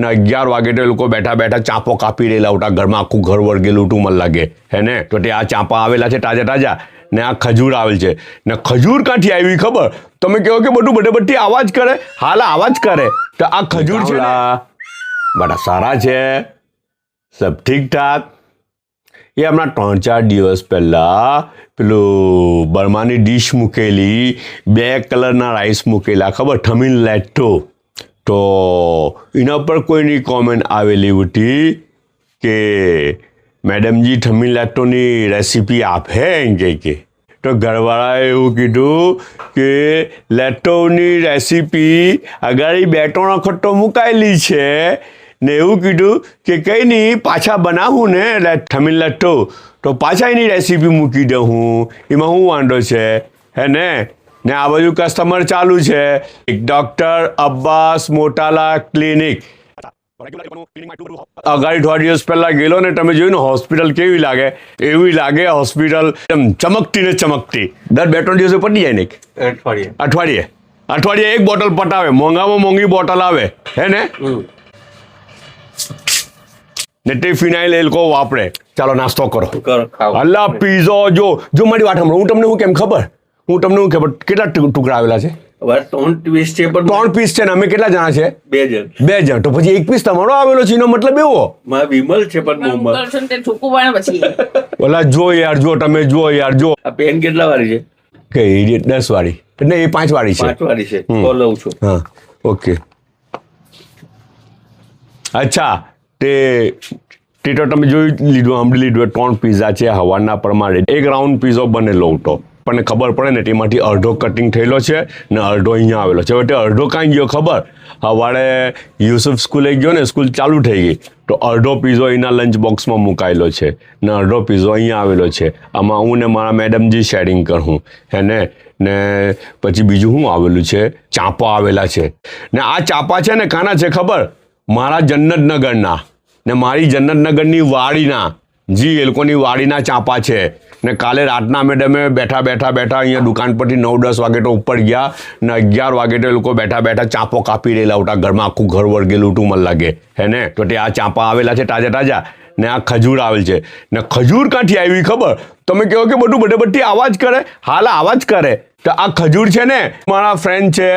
ને 11 વાગે તો એ લોકો બેઠા બેઠા ચાંપો કાપી રહેલા ઉટા ઘરમાં આખું ઘર વળગેલું ઉઠું મને લાગે હે ને તો તે આ ચાંપા આવેલા છે તાજા તાજા ને આ ખજૂર આવેલ છે ને ખજૂર ક્યાંથી આવી ખબર તમે કહો કે બધું બટેબટ્ટી આવાજ કરે હાલ આવાજ કરે તો આ ખજૂર છે બડા સારા છે સબ ઠીક ઠાક એ હમણાં 3-4 દિવસ પહેલાં પેલું બર્માની ડીશ મૂકેલી 2 કલરના રાઈસ મૂકેલા ખબર થમીન લેટ્ટો તો એના પર કોઈની કોમેન્ટ આવેલી હતી કે મેડમજી થમીન લેટ્ટોની રેસીપી આપે એમ કે તો ઘરવાળાએ એવું કીધું કે લેટ્ટોની રેસીપી અગાડી 2-3 વખત તો મુકાયેલી છે ને એવું કીધું કે કંઈ નહીં પાછા બનાવું ને થમીન લેટ્ટો તો પાછા એની રેસીપી મૂકી દઉં હું એમાં શું વાંધો છે હે ને આ બાજુ કસ્ટમર ચાલુ છે ડૉક્ટર અબ્બાસ મોટાલા ક્લિનિક અગાડી 3 દિવસ પહેલાં ગયેલો ને તમે જોયું ને હોસ્પિટલ કેવી લાગે એવી લાગે હોસ્પિટલ એકદમ ચમકતી ને ચમકતી દર 2-3 દિવસે પતી જાય ને અઠવાડિયે એક બોટલ પટાવે મોંઘામાં મોંઘી બોટલ આવે હે ને તે ફિનાઇલ એ લોકો વાપરે ચાલો નાસ્તો કરો અલ્લા પીઝો જો મારી વાત સાંભળો હું તમને કેમ ખબર કેટલા ટુકડા આવેલા છે 3 પીસ છે પણ 3 પીસ છે ને અમે કેટલા જણા છે 2 જણ તો પછી 1 પીસ તમારો આવેલો છે એનો મતલબ એવો માં વિમલ છે પણ ઓલા જો યાર તમે જો આ પેન કેટલા વાળી છે કે 10 વાળી એટલે એ 5 વાળી છે 5 વાળી છે તો લઉં છું હા ઓકે અચ્છા તે તો તમે જોઈ લીધું 3 પીઝા છે હવાના પ્રમાણે એક રાઉન્ડ પીઝો બનેલો હતો પણ ખબર પડે ને તેમાંથી અડધો કટિંગ થયેલો છે ને અડધો અહીંયા આવેલો છે હવે અડધો કાંઈ ગયો ખબર સવારે યુસુફ સ્કૂલે ગયો ને સ્કૂલ ચાલુ થઈ ગઈ તો અડધો પીઝો એના લંચ બોક્સમાં મુકાયેલો છે ને અડધો પીઝો અહીંયા આવેલો છે આમાં હું ને મારા મેડમજી શેરિંગ કરું હે ને પછી બીજું શું આવેલું છે ચાંપા આવેલા છે ને આ ચાંપા છે ને કાના છે ખબર મારા જન્નતનગરના ને મારી જન્નતનગરની વાડીના જી એ લોકોની વાડીના ચાંપા છે ને કાલે રાતના મેડમે બેઠા અહીંયા દુકાન પરથી 9-10 વાગે તો ઉપર ગયા ને 11 વાગે તો એ લોકો બેઠા બેઠા ચાંપો કાપી રહેલા ઉટા ઘરમાં આખું ઘર વળગેલું ઉઠું મને લાગે હે ને તો તે આ ચાંપા આવેલા છે તાજા ને આ ખજૂર આવેલ છે ને ખજૂર ક્યાંથી આવી ખબર તમે કહો કે બધું બટેબટ્ટી આવાજ કરે હાલ આવાજ કરે તો આ ખજૂર છે ને મારા ફ્રેન્ડ છે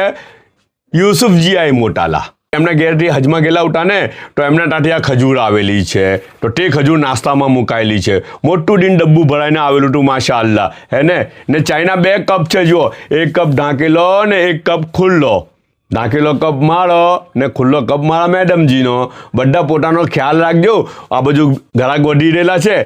યુસુફજી આઈ મોટાલા એમના ઘેરથી હજમાં ગયેલા ઉઠા ને તો એમના ત્યાંથી આ ખજૂર આવેલી છે તો તે ખજૂર નાસ્તામાં મુકાયેલી છે મોટું ડીન ડબ્બુ ભરાઈને આવેલું હતું માશાઅલ્લાહ હે ને ચાઈના 2 કપ છે જુઓ 1 કપ ઢાંકેલો ને 1 કપ ખુલ્લો ઢાંકેલો કપ મારો ને ખુલ્લો કપ મારા મેડમજીનો બધા પોતાનો ખ્યાલ રાખજો આ બાજુ ઘરાક વધી રહેલા છે